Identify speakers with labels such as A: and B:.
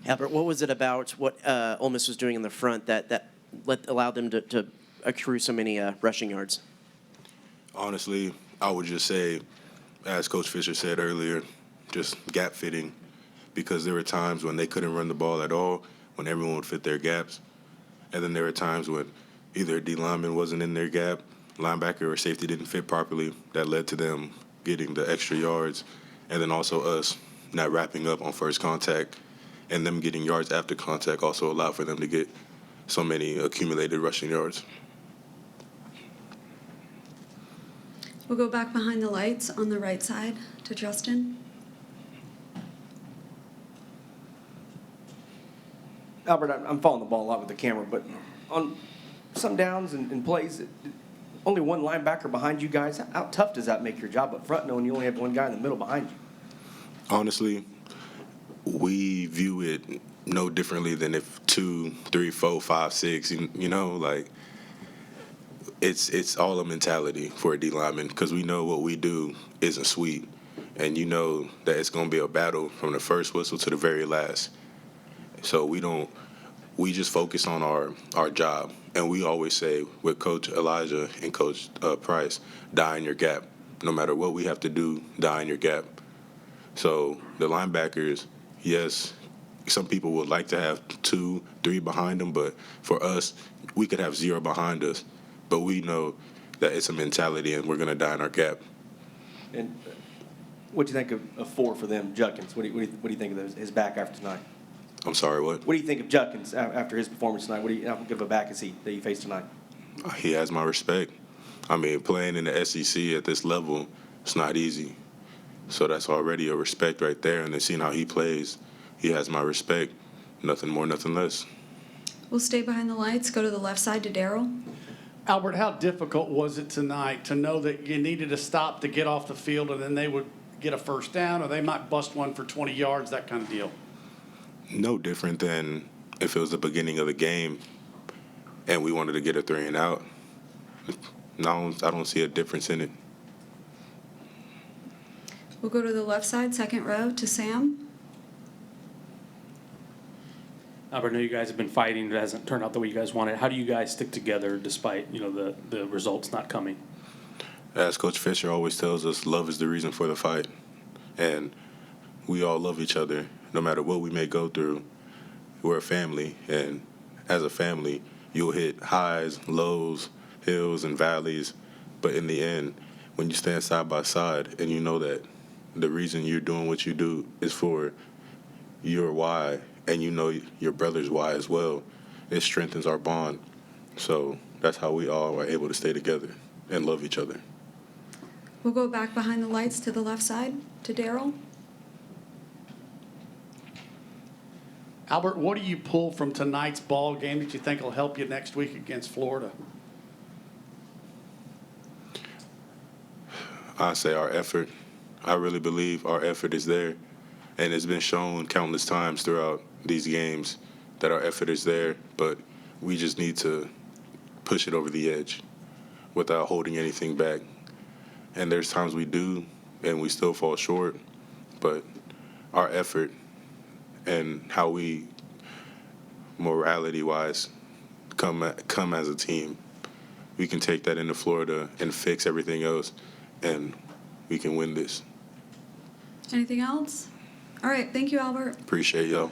A: Albert, what was it about what Ole Miss was doing in the front that allowed them to accrue so many rushing yards?
B: Honestly, I would just say, as Coach Fisher said earlier, just gap fitting, because there were times when they couldn't run the ball at all, when everyone would fit their gaps. And then there were times when either a D lineman wasn't in their gap, linebacker or safety didn't fit properly. That led to them getting the extra yards. And then also us not wrapping up on first contact, and them getting yards after contact also allowed for them to get so many accumulated rushing yards.
C: We'll go back behind the lights on the right side to Justin.
D: Albert, I'm following the ball a lot with the camera, but on some downs and plays, only one linebacker behind you guys, how tough does that make your job up front knowing you only have one guy in the middle behind you?
B: Honestly, we view it no differently than if 2, 3, 4, 5, 6, like it's all a mentality for a D lineman, because we know what we do isn't sweet, and you know that it's going to be a battle from the first whistle to the very last. So we just focus on our job, and we always say with Coach Elijah and Coach Price, die in your gap. No matter what we have to do, die in your gap. So the linebackers, yes, some people would like to have 2, 3 behind them, but for us, we could have 0 behind us. But we know that it's a mentality, and we're going to die in our gap.
D: And what do you think of 4 for them, Judkins? What do you think of his back after tonight?
B: I'm sorry, what?
D: What do you think of Judkins after his performance tonight? How good of a back is he that you faced tonight?
B: He has my respect. I mean, playing in the SEC at this level, it's not easy. So that's already a respect right there. And then seeing how he plays, he has my respect. Nothing more, nothing less.
C: We'll stay behind the lights, go to the left side to Daryl.
E: Albert, how difficult was it tonight to know that you needed to stop to get off the field and then they would get a first down or they might bust one for 20 yards, that kind of deal?
B: No different than if it was the beginning of the game and we wanted to get a 3 and out. No, I don't see a difference in it.
C: We'll go to the left side, second row, to Sam.
F: Albert, I know you guys have been fighting. It hasn't turned out the way you guys wanted. How do you guys stick together despite, the results not coming?
B: As Coach Fisher always tells us, love is the reason for the fight. And we all love each other. No matter what we may go through, we're a family. And as a family, you'll hit highs, lows, hills, and valleys. But in the end, when you stand side by side and you know that the reason you're doing what you do is for your why, and you know your brother's why as well, it strengthens our bond. So that's how we all are able to stay together and love each other.
C: We'll go back behind the lights to the left side to Daryl.
E: Albert, what do you pull from tonight's ball game that you think will help you next week against Florida?
B: I say our effort. I really believe our effort is there, and it's been shown countless times throughout these games that our effort is there, but we just need to push it over the edge without holding anything back. And there's times we do, and we still fall short, but our effort and how we, morality-wise, come as a team, we can take that into Florida and fix everything else, and we can win this.
C: Anything else? All right, thank you, Albert.
B: Appreciate y'all.